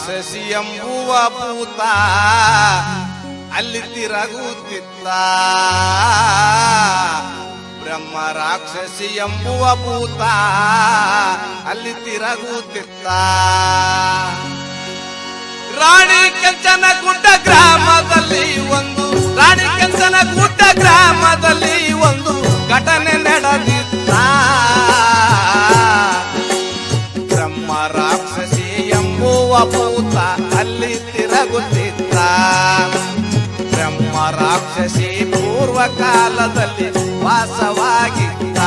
ರಾಕ್ಷಸಿ ಎಂಬುವ ಭೂತ ಅಲ್ಲಿ ತಿರುಗುತ್ತಿತ್ತ. ಬ್ರಹ್ಮ ರಾಕ್ಷಸಿ ಎಂಬುವ ಭೂತ ಅಲ್ಲಿ ತಿರುಗುತ್ತಿತ್ತ. ರಾಣಿ ಕೆಂಚನಗುಡ್ಡ ಗ್ರಾಮದಲ್ಲಿ ಒಂದು ಘಟನೆ ನಡೆದಿತ್ತ. ಬ್ರಹ್ಮ ರಾಕ್ಷಸಿ ಎಂಬುವ ಭೂತ ಅಲ್ಲಿ ತಿರುಗುತ್ತಿತ್ತ. ಬ್ರಹ್ಮ ರಾಕ್ಷಸಿ ಪೂರ್ವ ಕಾಲದಲ್ಲಿ ವಾಸವಾಗಿತ್ತ.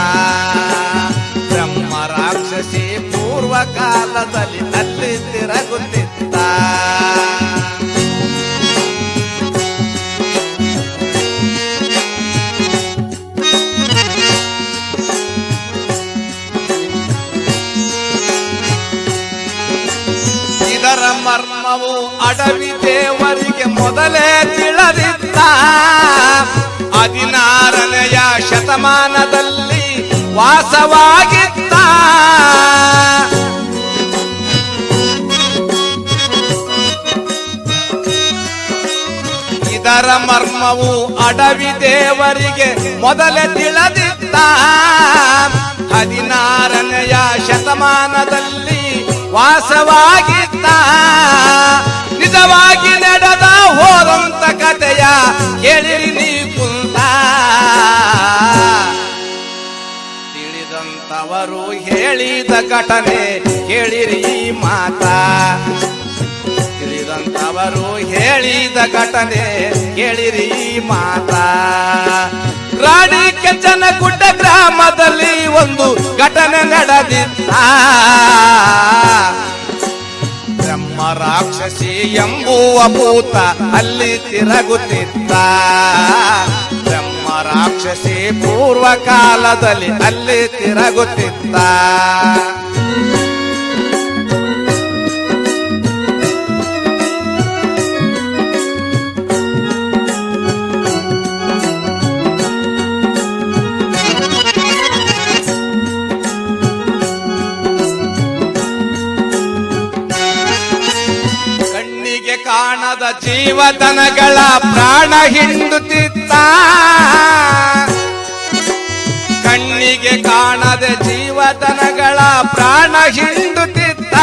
ಬ್ರಹ್ಮ ರಾಕ್ಷಸಿ ಪೂರ್ವ ಕಾಲದಲ್ಲಿ ಅಲ್ಲಿ ತಿರುಗುತ್ತಿತ್ತ. ಇದರ ಮರ್ಮವು ಅಡವಿ ದೇವರಿಗೆ ಮೊದಲೇ ತಿಳಿದಿತ್ತ. 16ನೆಯ ಶತಮಾನದಲ್ಲಿ ವಾಸವಾಗಿತ್ತ. ಇದರ ಮರ್ಮವು ಅಡವಿ ದೇವರಿಗೆ ಮೊದಲೇ ತಿಳಿದಿತ್ತ. 16ನೆಯ ಶತಮಾನದಲ್ಲಿ ವಾಸವಾಗಿತ್ತ. ನಿಜವಾಗಿ ನಡೆದ ಹೋದಂತ ಕಥೆಯ ಕೇಳಿರಿ ನೀ ಕುಂತ. ತಿಳಿದಂತವರು ಹೇಳಿದ ಘಟನೆ ಕೇಳಿರಿ ಈ ಮಾತ. ತಿಳಿದಂತವರು ಹೇಳಿದ ಘಟನೆ ಕೇಳಿರಿ ಈ ಮಾತ. ರಾಣಿ ಕೆಂಚನಗುಡ್ಡ ಗ್ರಾಮದಲ್ಲಿ ಒಂದು ಘಟನೆ ನಡೆದಿತ್ತ. ಬ್ರಹ್ಮ ರಾಕ್ಷಸಿ ಎಂಬುವ ಭೂತ ಅಲ್ಲಿ ತಿರುಗುತ್ತಿತ್ತ. ಬ್ರಹ್ಮ ರಾಕ್ಷಸಿ ಪೂರ್ವ ಕಾಲದಲ್ಲಿ ಅಲ್ಲಿ ತಿರುಗುತ್ತಿತ್ತ. ಕಾಣದ ಜೀವದನಗಳ ಪ್ರಾಣ ಹಿಂಡುತ್ತಿತ್ತ. ಕಣ್ಣಿಗೆ ಕಾಣದ ಜೀವದನಗಳ ಪ್ರಾಣ ಹಿಂಡುತ್ತಿತ್ತ.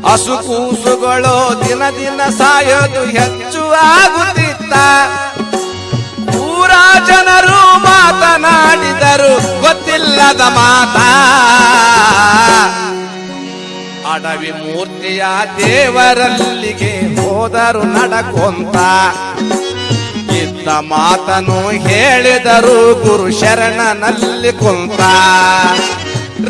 ಹಸುಕೂಸುಗಳು ದಿನ ದಿನ ಸಾಯೋದು ಹೆಚ್ಚು ಆಗುತ್ತಿತ್ತ. ಊರ ಜನರು ಮಾತನಾಡಿದರು ಗೊತ್ತಿಲ್ಲದ ಮಾತಾ. ಅಡವಿ ಮೂರ್ತಿಯ ದೇವರಲ್ಲಿಗೆ ಹೋದರು ನಡಕೊಂತ. ಇದ್ದ ಮಾತನು ಹೇಳಿದರು ಗುರು ಶರಣನಲ್ಲಿ ಕುಂತ.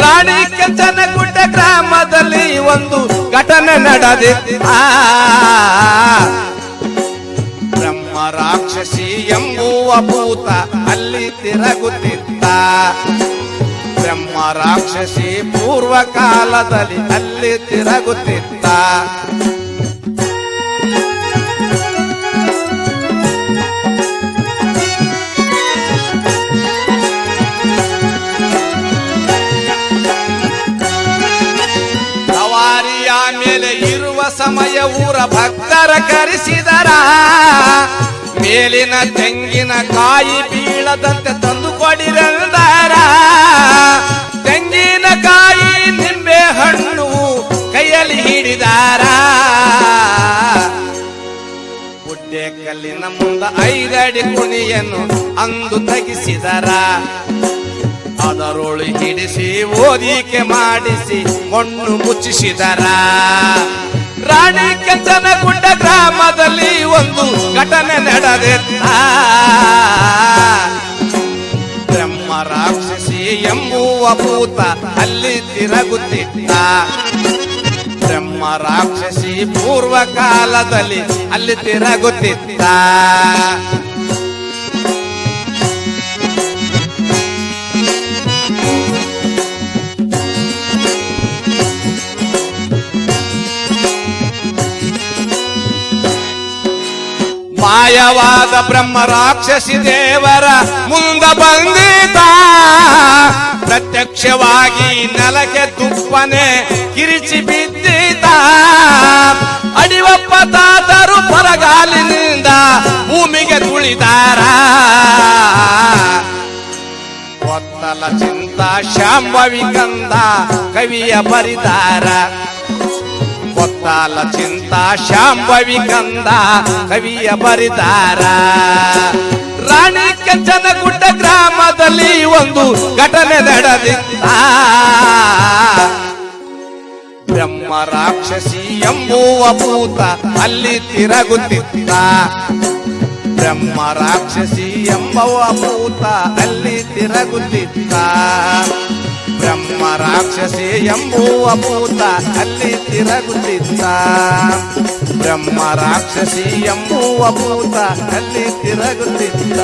ರಾಣಿ ಕೆಂಚನಗುಡ್ಡ ಗ್ರಾಮದಲ್ಲಿ ಒಂದು ಘಟನೆ ನಡೆದಿತ್ತ. ಬ್ರಹ್ಮ ರಾಕ್ಷಸಿ ಎಂಬುವ ಭೂತ ಅಲ್ಲಿ ತಿರುಗುತ್ತಿತ್ತ. ಬ್ರಹ್ಮ ರಾಕ್ಷಸಿ ಪೂರ್ವ ಕಾಲದಲ್ಲಿ ಅಲ್ಲಿ ತಿರುಗುತ್ತಿತ್ತ. ಸವಾರಿಯ ಮೇಲೆ ಇರುವ ಸಮಯ ಊರ ಭಕ್ತರ ಕರೆಸಿದರ. ಮೇಲಿನ ತೆಂಗಿನ ಕಾಯಿ ಬೀಳದಂತೆ ತಂದು ಕೊಡಿರೆಂದರ. ತೆಂಗಿನಕಾಯಿ ನಿಂಬೆ ಹಣ್ಣು ಕೈಯಲ್ಲಿ ಹಿಡಿದಾರ. ಗುಡ್ಡೆ ಕಲ್ಲಿನ ಮುಂದ 5 ಅಡಿ ಕುಣಿಯನ್ನು ಅಂದು ತೆಗಿಸಿದರ. ಅದರೊಳು ಹಿಡಿಸಿ ಓದಿಕೆ ಮಾಡಿಸಿ ಮಣ್ಣು ಮುಚ್ಚಿಸಿದರ. ರಾಣಿ ಕೆಂಚನಗುಡ್ಡ ಗ್ರಾಮದಲ್ಲಿ ಒಂದು ಘಟನೆ ನಡೆದಿತ್ತ. ಬ್ರಹ್ಮ ರಾಕ್ಷಸಿ ಎಂಬುವ ಭೂತ ಅಲ್ಲಿ ತಿರುಗುತ್ತಿತ್ತ. ಬ್ರಹ್ಮ ರಾಕ್ಷಸಿ ಪೂರ್ವ ಕಾಲದಲ್ಲಿ ಅಲ್ಲಿ ತಿರುಗುತ್ತಿತ್ತ. ಮಾಯವಾದ ಬ್ರಹ್ಮ ರಾಕ್ಷಸಿ ದೇವರ ಮುಂದ ಬಂದಿದ್ದ. ಪ್ರತ್ಯಕ್ಷವಾಗಿ ನೆಲಕ್ಕೆ ತುಪ್ಪನೆ ಕಿರಿಚಿ ಬಿದ್ದಿದ್ದ. ತುಳಿದಾರ ಒತ್ತಲ ಚಿಂತ ಶಾಂಭವಿ ಕಂದ ಕವಿಯ ಬರಿದಾರ ಒತ್ತಲ ಚಿಂತ ಶಾಂಭವಿ ಕಂದ ಕವಿಯ ಬರಿದಾರ ರಾಣಿ ಕೆಂಚನಗುಡ್ಡ ಗ್ರಾಮದಲ್ಲಿ ಒಂದು ಘಟನೆ ನಡೆದಿತ್ತ ಬ್ರಹ್ಮ ರಾಕ್ಷಸಿ ಎಂಬುವ ಭೂತ ಅಲ್ಲಿ ತಿರುಗುತ್ತಿತ್ತ ಬ್ರಹ್ಮ ರಾಕ್ಷಸಿ ಎಂಬುವ ಭೂತ ಅಲ್ಲಿ ತಿರುಗುತ್ತಿತ್ತ ಬ್ರಹ್ಮ ರಾಕ್ಷಸಿ ಎಂಬುವ ಭೂತ ಅಲ್ಲಿ ತಿರುಗುತ್ತಿತ್ತ ಬ್ರಹ್ಮ ರಾಕ್ಷಸಿ ಎಂಬುವ ಭೂತ ಅಲ್ಲಿ ತಿರುಗುತ್ತಿತ್ತ